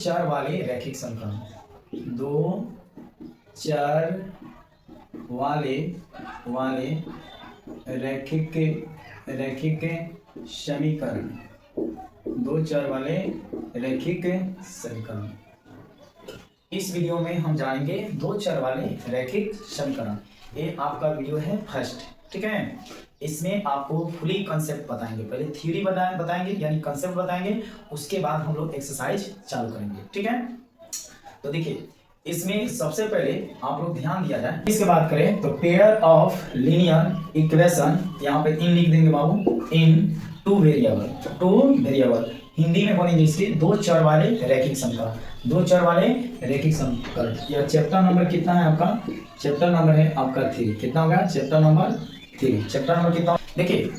चर वाले रैखिक समीकरण, दो चर वाले वाले रैखिक रैखिक समीकरण, दो चर वाले रैखिक समीकरण। इस वीडियो में हम जानेंगे दो चर वाले रैखिक समीकरण। ये आपका वीडियो है फर्स्ट, ठीक है। इसमें आपको फुली कंसेप्ट बताएंगे, पहले थ्योरी बताएंगे यानी कंसेप्ट बताएंगे, उसके बाद हम लोग एक्सरसाइज चालू करेंगे, ठीक है। तो देखिए, इसमें सबसे पहले आप लोग ध्यान दिया जाए। इसके बात करें तो पेयर ऑफ लीनियर इक्वेशन, यहाँ पे इन लिख देंगे बाबू, इन टू वेरिएबल हिंदी में बोलेंगे इसके दो चर वाले रैखिक समीकरण, दो चर वाले रैखिक समीकरण। यह चैप्टर नंबर कितना है आपका? चैप्टर नंबर है आपका 3। कितना होगा? Chapter number 3। चैप्टर नंबर कितना? देखिए,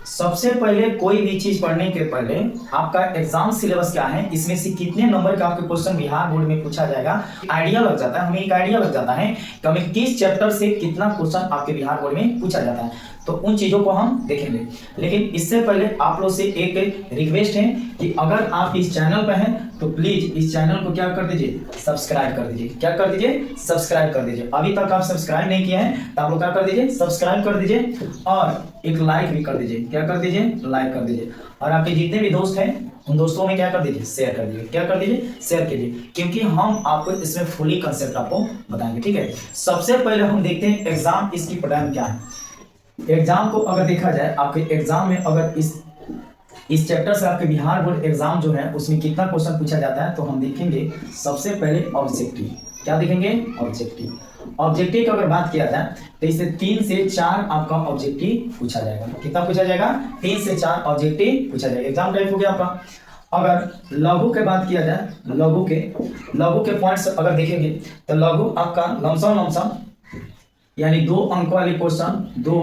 सबसे पहले कोई भी चीज पढ़ने के पहले आपका एग्जाम सिलेबस क्या है, इसमें से कितने नंबर का आपके क्वेश्चन बिहार बोर्ड में पूछा जाएगा, आइडिया लग जाता है। हमें एक आइडिया लग जाता है कि हमें किस चैप्टर से कितना क्वेश्चन आपके बिहार बोर्ड में पूछा जाता है, तो उन चीजों को हम देखेंगे। लेकिन इससे पहले आप लोग से एक रिक्वेस्ट है कि अगर आप इस चैनल पर हैं तो प्लीज इस चैनल को क्या कर दीजिए, सब्सक्राइब कर दीजिए। क्या कर दीजिए? सब्सक्राइब कर दीजिए। अभी तक आप सब्सक्राइब नहीं किए हैं तो आप लोग क्या कर दीजिए, सब्सक्राइब कर दीजिए और एक लाइक भी कर दीजिए। क्या कर दीजिए? लाइक कर दीजिए। और आपके जितने भी दोस्त हैं उन दोस्तों में क्या कर दीजिए, शेयर कर दीजिए। क्या कर दीजिए? शेयर कीजिए, क्योंकि हम आपको इसमें फुली कंसेप्ट आपको बताएंगे, ठीक है। सबसे पहले हम देखते हैं एग्जाम इसकी पैटर्न क्या है। एग्जाम को अगर देखा जाए, आपके एग्जाम में अगर इस चैप्टर से आपके बिहार बोर्ड एग्जाम जो है उसमें कितना क्वेश्चन पूछा जाता है, तो हम देखेंगे सबसे पहले ऑब्जेक्टिव। क्या देखेंगे? ऑब्जेक्टिव। ऑब्जेक्टिव की अगर बात किया जाए तो इससे 3 से 4 आपका ऑब्जेक्टिव पूछा जाएगा। कितना पूछा जाएगा? 3 से 4 ऑब्जेक्टिव पूछा जाएगा। एग्जाम टाइप हो गया आपका। अगर लघु की बात किया जाए, लघु के पॉइंट्स अगर देखेंगे तो लघु आपका लमसम यानी 2 अंक वाले क्वेश्चन, 2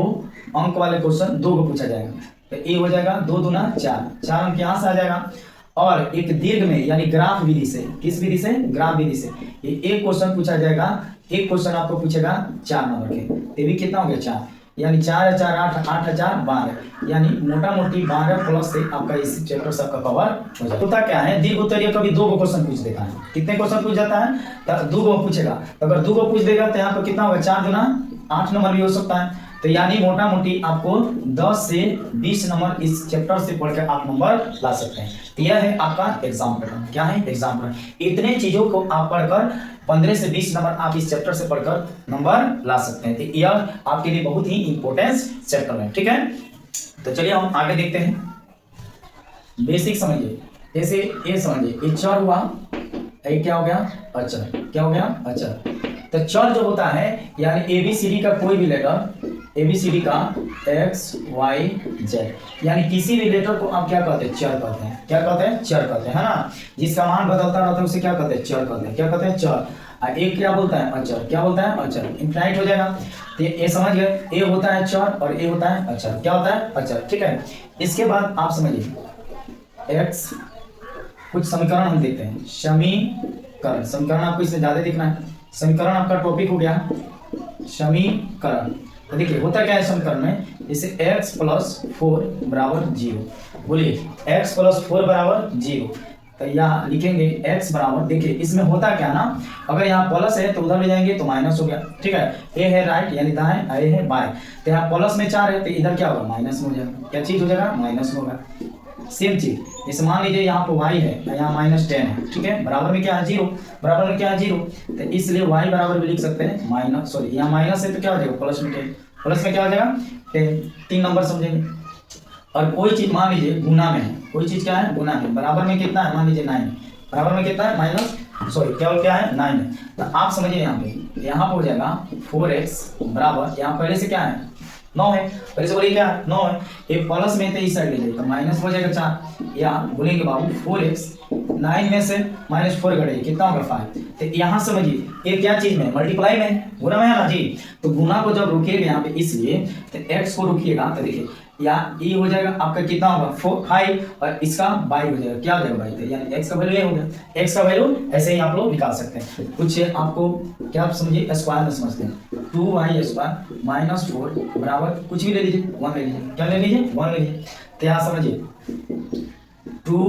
अंक वाले क्वेश्चन 2 को पूछा जाएगा। तो ये हो जाएगा 2 दूना 4 अंक यहाँ से आ जाएगा। और एक दीर्घ में यानी ग्राफ विधि से, किस विधि से? ग्राफ विधि से ये एक क्वेश्चन पूछा जाएगा। एक क्वेश्चन आपको पूछेगा 4 नंबर के, तो भी कितना हो गया? 4, यानी 4 4 8 8 4 12, यानी मोटा मोटी 12 प्लस से आपका इस चैप्टर सब का कवर हो जाएगा। होता क्या है, दीर्घ उत्तरीय कभी 2 क्वेश्चन पूछ देता है। कितने क्वेश्चन पूछ जाता है? तो 2 पूछेगा। तो अगर 2 पूछ देगा तो यहाँ पर कितना होगा? 4 दूना 8 नंबर भी हो सकता है। तो यानी मोटा मोटी आपको 10 से 20 नंबर इस चैप्टर से पढ़कर आप नंबर ला सकते हैं। तो यह है आपका एग्जाम पैटर्न। क्या है? Exam pattern. इतने चीजों को आप पढ़कर 15 से 20 नंबर आप इस चैप्टर से पढ़कर नंबर ला सकते हैं। तो यह आपके लिए बहुत ही इंपॉर्टेंट चैप्टर है, ठीक है। तो चलिए हम आगे देखते हैं। बेसिक समझिए, जैसे ये समझिए, ये चर हुआ, ये क्या हो गया? अचर। क्या हो गया? अचर। तो चर जो होता है यानी एबीसीडी का कोई भी लेटर, एबीसीडी का एक्स वाई जेड, यानी किसी भी लेटर को आप क्या कहते हैं? चर कहते हैं। क्या कहते हैं? चर कहते हैं, है ना। जिसका मान बदलता रहता है उसे क्या कहते हैं? चर कहते हैं। क्या कहते हैं? चर। एक क्या बोलता है? अचर। क्या बोलता है? अचर। इनफाइनाइट हो जाएगा। तो ये समझ गए, ए होता है चर और ए होता है अचर। क्या होता है? अचर, ठीक है। इसके बाद आप समझिए एक्स, कुछ समीकरण हम देखते हैं। समीकरण आपको इससे ज्यादा दिखना है। समीकरण आपका टॉपिक हो गया समीकरण। तो देखिए होता क्या है समीकरण में, जैसे x + 4 = 0। बोलिए x + 4 = 0। तो यहाँ लिखेंगे x बराबर, देखिए इसमें होता क्या ना, अगर यहाँ प्लस है तो उधर ले जाएंगे तो माइनस हो गया, ठीक है। a है राइट यानी दाएं, a है बाएं। तो यहाँ प्लस में 4 है तो इधर क्या होगा? माइनस में हो जाएगा। क्या चीज हो जाएगा? माइनस में होगा। सेम चीज जैसे मान लीजिए यहाँ पर y है, यहाँ -10 है, ठीक है। बराबर में क्या है? 0। बराबर में क्या है? 0। तो इसलिए y बराबर भी लिख सकते हैं माइनस, सॉरी यहाँ माइनस है तो क्या हो जाएगा? प्लस में 10। प्लस में क्या हो जाएगा? 10। 3 नंबर समझेंगे। और कोई चीज मान लीजिए गुना में है, कोई चीज क्या है? गुना में। बराबर में कितना है? मान लीजिए 9। बराबर में कितना है? क्या है? 9 है। तो आप समझिए यहाँ पे हो जाएगा 4x बराबर, यहाँ पहले से क्या है? 9 है। पहले से बोलिए क्या? 9 है। एक प्लस में तो इस साइड ले जाइए तो माइनस हो जाएगा 4। या बोलेंगे बाबू 4x, 9 में से -4 घटाइए, कितना होगा? 5। तो यहाँ समझिए ये क्या चीज में? मल्टीप्लाई में, गुना में है ना जी। तो गुना को जब रोकिएगा यहाँ पे इसलिए, तो x को रोकिएगा तो देखिए यहाँ ये हो जाएगा आपका कितना होगा? 5 और इसका बाई हो जाएगा। क्या हो जाएगा? बाई। तो यानी x का वैल्यू ये हो गया। x का वैल्यू ऐसे ही आप लोग निकाल सकते हैं। कुछ आपको क्या आप समझिए स्क्वायर में समझते हैं। 2y² - 4 बराबर कुछ भी ले लीजिए, 1 ले लीजिए। क्या ले लीजिए? 1 ले लीजिए। तो यहाँ समझिए 2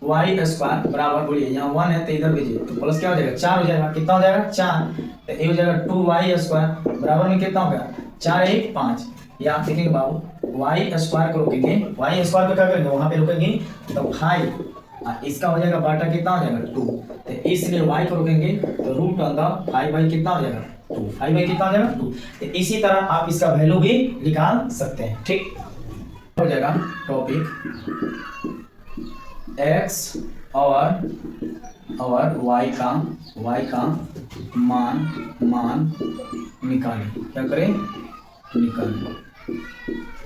वाई स्क्वायर बराबर, बोलिए यहाँ 1 है तो इधर भेजिए तो प्लस क्या हो जाएगा 4 हो जाएगा, कितना हो जाएगा 4, तो ये हो जाएगा 2y स्क्वायर बराबर में कितना हो गया 4 1 5। या आप देखेंगे बाबू वाई स्क्वायर को रोकेंगे, वाई स्क्वायर को क्या करेंगे वहां पे रोकेंगे तो 5, इसका हो जाएगा बाटा कितना हो जाएगा 2, तो इसलिए y को रोकेंगे तो रूट अंदर 5 कितना हो जाएगा 2, 5 कितना हो जाएगा 2। तो इसी तरह आप इसका वैल्यू भी निकाल सकते हैं। ठीक हो जाएगा टॉपिक x और y का मान निकालें, क्या करें निकालें।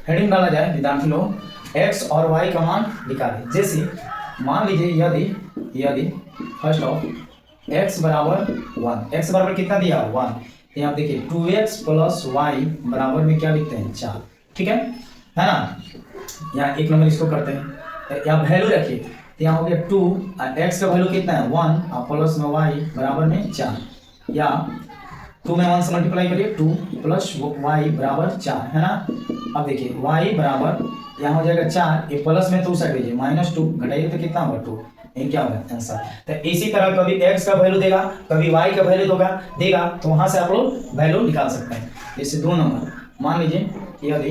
हेडिंग डाला जाए विद्यार्थी लोग, x और y का मान निकालें। जैसे मान लीजिए यदि फर्स्ट ऑफ x बराबर 1, x बराबर कितना दिया 1, यहाँ देखिए 2x प्लस y बराबर में क्या लिखते हैं 4, ठीक है ना। यहाँ एक नंबर इसको करते हैं, यहाँ वैल्यू रखिए तो यहाँ हो गया 2 और x का वैल्यू कितना है 1 और प्लस में y बराबर में 4, या 2 में 1 से मल्टीप्लाई करिए 2 प्लस y बराबर 4 है ना। अब देखिए y बराबर यहाँ हो जाएगा 4, ये प्लस में तो साइड भेजिए -2 घटाइए तो कितना होगा 2, ये क्या होगा आंसर। तो इसी तरह कभी x का वैल्यू देगा कभी y का वैल्यू देगा तो वहां से आप लोग वैल्यू निकाल सकते हैं। जैसे 2 नंबर मान लीजिए यदि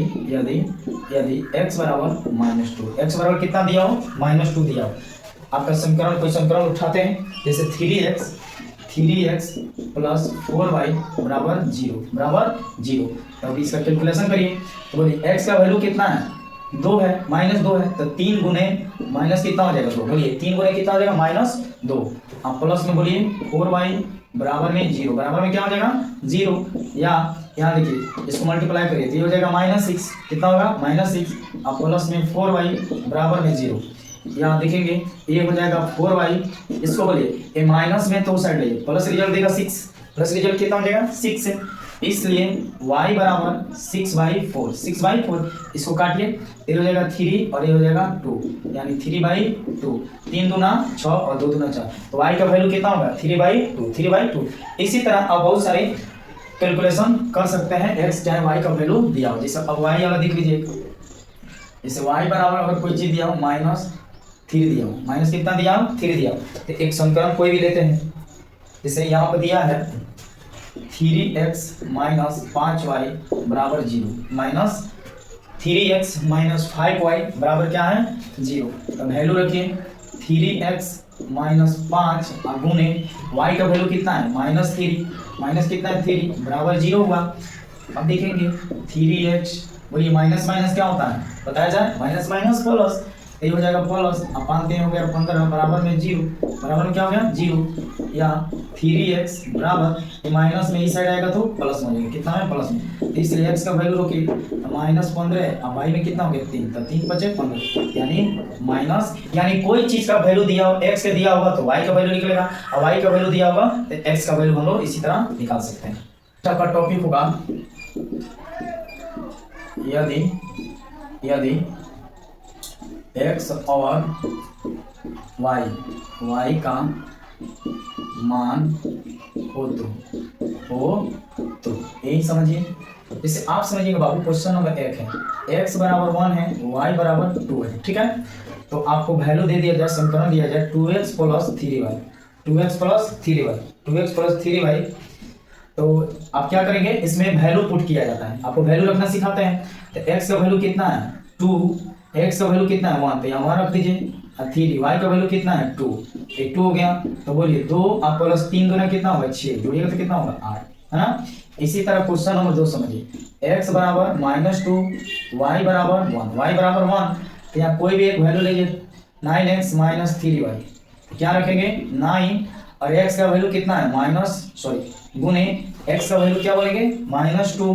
x बराबर -2, x बराबर कितना दिया हो -2 दिया हो, आपका समीकरण कोई समीकरण उठाते हैं जैसे 3x प्लस 4y बराबर 0, तो इसका कैलकुलेशन करिए तो बोलिए x का वैल्यू कितना है 2 है, -2 है, तो 3 गुने माइनस कितना हो जाएगा 2, बोलिए 3 गुने कितना हो जाएगा -2, आप प्लस में बोलिए 4y बराबर में 0, बराबर में क्या हो जाएगा 0, या यहाँ देखिए इसको मल्टीप्लाई करिए तो ये हो जाएगा -6, कितना होगा -6, अब प्लस में 4y बराबर में 0, यहाँ देखेंगे ये हो जाएगा 4y, इसको बोलिए ये माइनस में तो साइड ले प्लस रिजल्ट देगा 6, प्लस रिजल्ट कितना हो जाएगा 6 है, इसलिए y बराबर 6/4, इसको काटिए ये हो जाएगा 3 और ये हो जाएगा 2, यानी 3/2, 3 दूना 6 और 2 दूना 4, तो y का वैल्यू कितना होगा 3/2। इसी तरह आप बहुत सारे कैलकुलेशन कर सकते हैं x चाहे y का वैल्यू दिया हो। जैसे अब y वाला देख लीजिए, जैसे y बराबर अगर कोई चीज दिया हो -3 दिया हो, माइनस कितना दिया हो 3 दिया हो, तो एक समीकरण कोई भी लेते हैं, जैसे यहाँ पर दिया है 3x माइनस 5y बराबर 0 माइनस 3x माइनस 5y बराबर क्या है 0, तो वैल्यू रखिए 3x माइनस 5 गुने y का वैल्यू कितना है -3, माइनस कितना है 3 बराबर 0 हुआ। अब देखेंगे 3x, बोलिए माइनस माइनस क्या होता है बताया जाए, माइनस प्लस, ये हो जाएगा प्लस, अब 5 3 हो गया 15 बराबर में 0, बराबर में क्या हो गया 0, या 3x बराबर ये माइनस में इस साइड आएगा तो प्लस में हो जाएगा, कितना है प्लस में, तो इसलिए x का वैल्यू रोकिए -15, अब y में कितना हो गया 3, तो 3 बचे 15, यानी कोई चीज का वैल्यू दिया हो x का दिया होगा तो y का वैल्यू निकलेगा, और y का वैल्यू दिया होगा तो x का वैल्यू हम लोग इसी तरह निकाल सकते हैं। का टॉपिक होगा यदि x और y का मान हो तो यही समझिए। जैसे आप समझिएगा बाबू क्वेश्चन नंबर 1 है, x बराबर 1 है, y बराबर 2 है, ठीक है, तो आपको वैल्यू दे दिया जाए, समीकरण दिया जाए 2x प्लस 3y, तो आप क्या करेंगे इसमें वैल्यू पुट किया जाता है, आपको वैल्यू रखना सिखाते हैं। तो x का वैल्यू कितना है 2, x का वैल्यू कितना है 1, तो यहाँ 1 रख दीजिए, 3 y का वैल्यू कितना है 2, ये 2 हो गया, तो बोलिए 2 और प्लस 3 दूना कितना होगा 6, जोड़िएगा तो कितना होगा 8, है ना। इसी तरह क्वेश्चन नंबर 2 समझिए, x बराबर -2 y बराबर 1, तो यहाँ कोई भी एक वैल्यू लीजिए 9x माइनस 3y, क्या रखेंगे 9 और x का वैल्यू कितना है गुने x का वैल्यू क्या बोलेंगे -2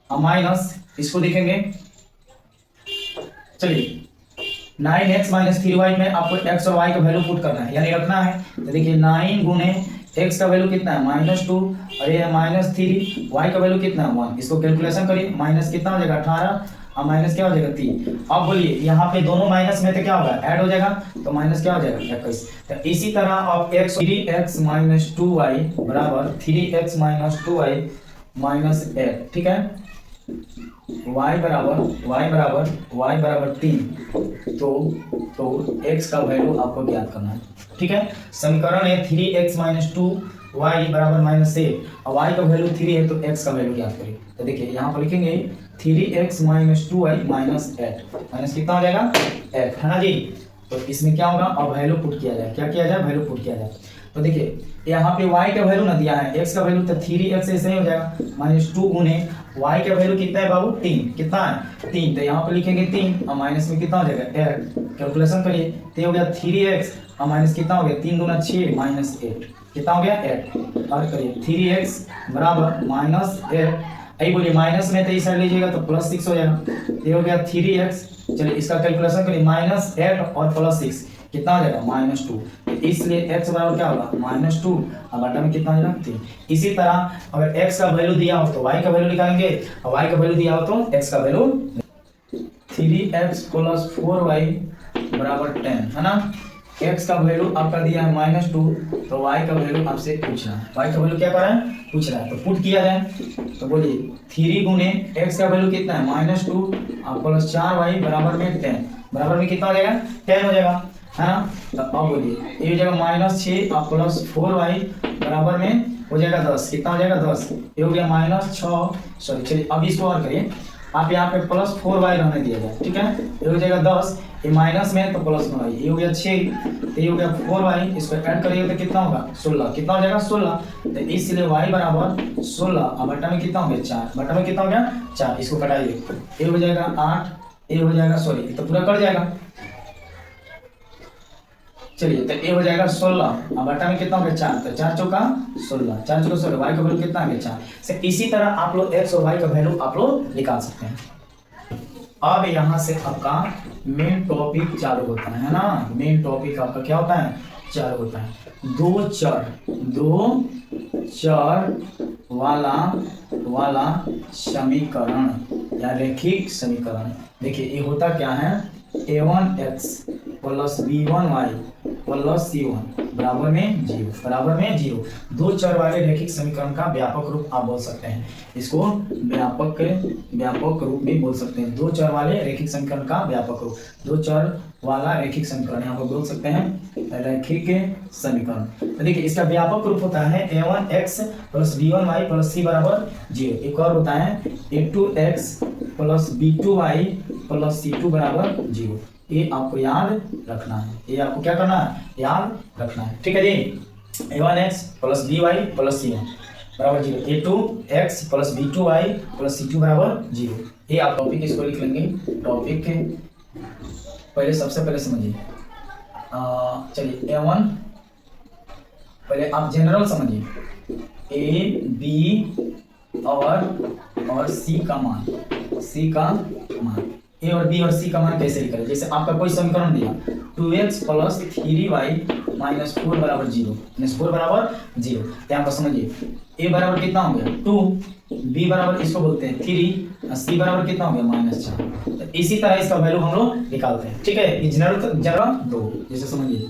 और माइनस इसको देखेंगे, चलिए 9x माइनस 3y में आपको x और y का वैल्यू पुट करना है, यानी रखना है, तो देखिए 9 गुने x का वैल्यू कितना है -2 और ये -3, y का वैल्यू कितना है 1, इसको कैलकुलेशन करिए, माइनस कितना हो जाएगा 18 और माइनस क्या हो जाएगा 3। अब बोलिए यहाँ पे दोनों माइनस में तो क्या होगा ऐड हो जाएगा, तो माइनस क्या हो जाएगा 21। तो इसी तरह अब 3x माइनस 2y बराबर 3x माइनस 2y माइनस 8, ठीक है, y बराबर 3, तो x का वैल्यू आपको ज्ञात करना है। ठीक है, समीकरण है 3x - 2y बराबर -8 और y का वैल्यू 3 है तो x का वैल्यू ज्ञात करिए। तो देखिए यहाँ पर लिखेंगे 3x - 2y -8 माइनस कितना हो जाएगा 8, है ना जी। तो इसमें क्या होगा, अब वैल्यू पुट किया जाए, क्या किया जाए, वैल्यू पुट किया जाए। तो देखिए यहाँ पे y का वैल्यू ना दिया है, x का वैल्यू तो 3x ऐसे ही हो जाएगा -2 गुने y का वैल्यू कितना है बाबू 3, कितना है 3, तो यहाँ पे लिखेंगे 3 और माइनस में कितना हो जाएगा 8, कैलकुलेशन करिए तो हो गया 3x और माइनस कितना हो गया 3 दूना 6 -8, कितना हो गया 8, और करिए 3x बराबर -8, यही बोलिए माइनस में तो इस साइड लीजिएगा तो +6 हो जाएगा, ये हो गया 3x। चलिए इसका कैलकुलेशन करिए -8 और +6 कितना हो जाएगा -2, इसलिए x बराबर क्या होगा -2 और बटा में कितना हो जाएगा 3। इसी तरह अगर x का वैल्यू दिया हो तो y का वैल्यू निकालेंगे और y का वैल्यू दिया हो तो x का वैल्यू 3x + 4y बराबर 10, है ना। x का वैल्यू आपका दिया है -2 तो y का वैल्यू आपसे पूछ रहा है, y का वैल्यू क्या कर रहा है पूछ रहा है, तो पुट किया जाए तो बोलिए 3 गुने x का वैल्यू कितना है -2 और +4y बराबर में 10, बराबर में कितना हो जाएगा 10 हो जाएगा, है ना। तो अब बोलिए ये हो जाएगा -6 और +4y बराबर में हो जाएगा 10, कितना हो जाएगा 10, ये हो गया -6, सॉरी चलिए अब इसको और करिए, आप यहाँ पे +4y रहने दिया जाए, ठीक है, ये हो जाएगा 10, ये माइनस में तो प्लस में y, ये हो गया 6, तो ये हो गया 4y, इसको ऐड करिएगा तो कितना होगा 16, कितना हो जाएगा 16, तो इसलिए y बराबर 16 और बटा में कितना हो गया 4, बटा में कितना हो गया 4, इसको कटाइए, ये हो जाएगा 8, ये हो जाएगा सॉरी तो पूरा कट जाएगा, चलिए तो ये हो जाएगा 16 और बटा में कितना हो गया 4, तो 4 चौका 16, 4 चौका 16, y का वैल्यू कितना आ गया 4। से इसी तरह आप लोग x और y का वैल्यू आप लोग निकाल सकते हैं। अब यहाँ से आपका मेन टॉपिक चालू होता है ना, मेन टॉपिक आपका क्या होता है चालू होता है, दो चर वाला समीकरण या रैखिक समीकरण। देखिए ये होता क्या है a1x + b1y + c1 बराबर में 0, दो चर वाले रैखिक समीकरण का व्यापक रूप आप बोल सकते हैं, इसको व्यापक रूप भी बोल सकते हैं, दो चर वाले रैखिक समीकरण का व्यापक रूप, दो चर वाला रैखिक समीकरण यहाँ पर बोल सकते हैं रैखिक समीकरण। तो देखिए इसका व्यापक रूप होता है a1x + b1y + c बराबर 0, एक और होता है a2x + b2y + c2 बराबर 0, ये आपको याद रखना है, ये आपको क्या करना है याद रखना है, ठीक है जी। a1x + by + c1 बराबर 0, a2x + b2y + c2 बराबर 0, ये आप टॉपिक इसको लिख लेंगे। टॉपिक के पहले सबसे पहले समझिए, चलिए a1 पहले आप जनरल समझिए, a b और c का मान, a और b और c का मान कैसे निकालें। जैसे आपका कोई समीकरण दिया 2x + 3y - 4 बराबर 0, -4 बराबर 0, यहाँ पर समझिए a बराबर कितना हो गया 2, b बराबर इसको बोलते हैं 3 और c बराबर कितना हो गया -4। तो इसी तरह इसका वैल्यू हम लोग निकालते हैं, ठीक है। जनरल 2 जैसे समझिए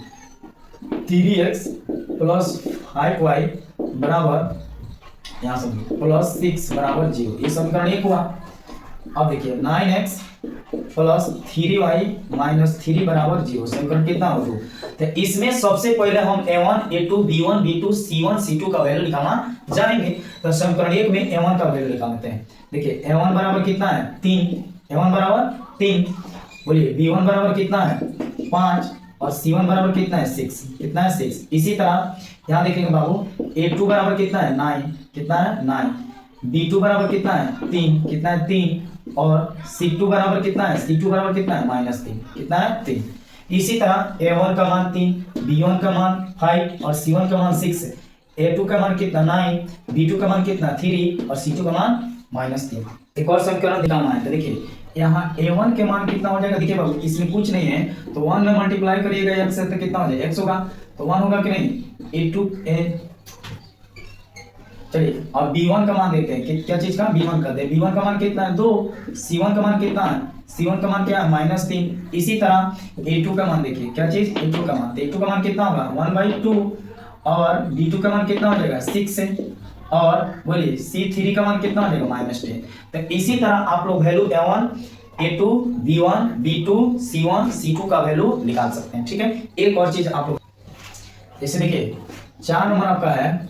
3x + 5y बराबर यहाँ समझिए +6 बराबर 0, ये समीकरण 1 हुआ। अब देखिए 9x + 3y - 3 बराबर 0, समीकरण कितना हो 2। तो इसमें सबसे पहले हम a1 a2 b1 b2 c1 c2 का वैल्यू निकालना जानेंगे। तो समीकरण 1 में a1 का वैल्यू निकालते हैं। देखिए a1 बराबर कितना है 3, a1 बराबर 3, बोलिए b1 बराबर कितना है 5 और c1 बराबर कितना है 6, कितना है 6। इसी तरह यहाँ देखेंगे बाबू a2 बराबर कितना है 9, कितना है 9, b2 बराबर कितना है 3, कितना है 3 और c2 बराबर कितना है c2 बराबर कितना है -3, कितना है 3। इसी तरह a1 का मान 3, b1 का मान 5 और c1 का मान 6, a2 का मान कितना 9, b2 का मान कितना 3 और c2 का मान -3। एक और समीकरण दिखाना है, तो देखिए यहाँ a1 के मान कितना हो जाएगा, देखिए बाबू इसमें कुछ नहीं है तो 1 में मल्टीप्लाई करिएगा x से तो कितना हो जाएगा x होगा, तो 1 होगा कि नहीं a2 चलिए अब b1 का मान देते हैं कि क्या चीज का b1 का दे, b1 का मान कितना है 2, c1 का मान कितना है, c1 का मान क्या है -3। इसी तरह a2 का मान देखिए क्या चीज a2 का मान, a2 का मान कितना होगा 1/2 और b2 का मान कितना हो जाएगा 6 है, और बोलिए C3 का मान कितना हो जाएगा -10। तो इसी तरह आप लोग value A1 A2 B1 B2 C1 C2 का वैल्यू निकाल सकते हैं। ठीक है, एक और चीज आप लोग जैसे देखिए 4 नंबर आपका है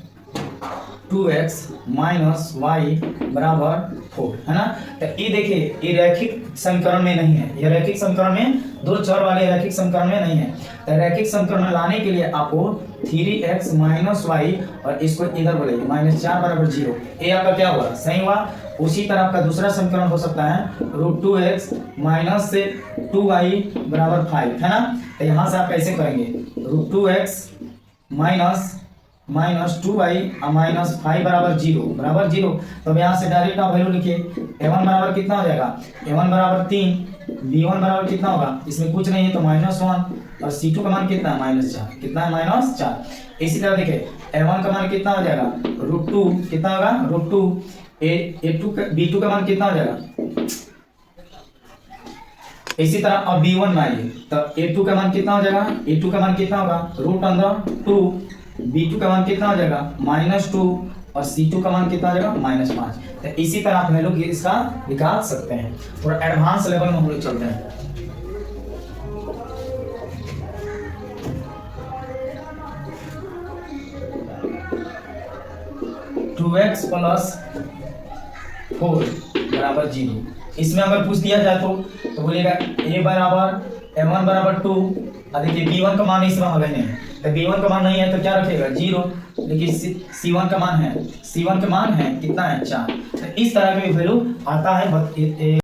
2x - y = 4, है ना। तो ये देखिए ये रैखिक समीकरण में नहीं है, ये रैखिक समीकरण में दो चर वाले रैखिक समीकरण में नहीं है। तो रैखिक समीकरण में लाने के लिए आपको 3x - y और इसको इधर बोलेंगे -4 = 0। ये आपका क्या हुआ, सही हुआ। उसी तरह आपका दूसरा समीकरण हो सकता है √2x - 2y = 5, है ना। तो यहाँ से आप कैसे करेंगे, √2x - 2y - 5 = 0 तो यहाँ से डायरेक्ट आप वैल्यू लिखिए। A1 बराबर कितना हो जाएगा, A1 बराबर 3, B1 बराबर कितना होगा, इसमें कुछ नहीं है तो -1 और C2 का मान कितना है -4, कितना है -4। इसी तरह देखिए A1 का मान कितना हो जाएगा √2, कितना होगा √2, A2 का B2 का मान कितना हो जाएगा। इसी तरह अब B1 में आइए तो A2 का मान कितना हो जाएगा, A2 का मान कितना होगा √2, B2 का मान कितना हो जाएगा -2 और C2 का मान कितना हो जाएगा -5। तो इसी तरह आप वैल्यू इसका निकाल सकते हैं। और एडवांस लेवल में हम लोग चलते हैं। (2x + 4 = 0) इसमें अगर पूछ दिया जाए तो बोलिएगा A बराबर A1 बराबर 2। देखिए B1 का मान इसमें हमें नहीं है, तो B1 का मान नहीं है तो क्या रखेगा 0। लेकिन C1 का मान है, C1 का मान है कितना है 4। तो इस तरह की वैल्यू आता है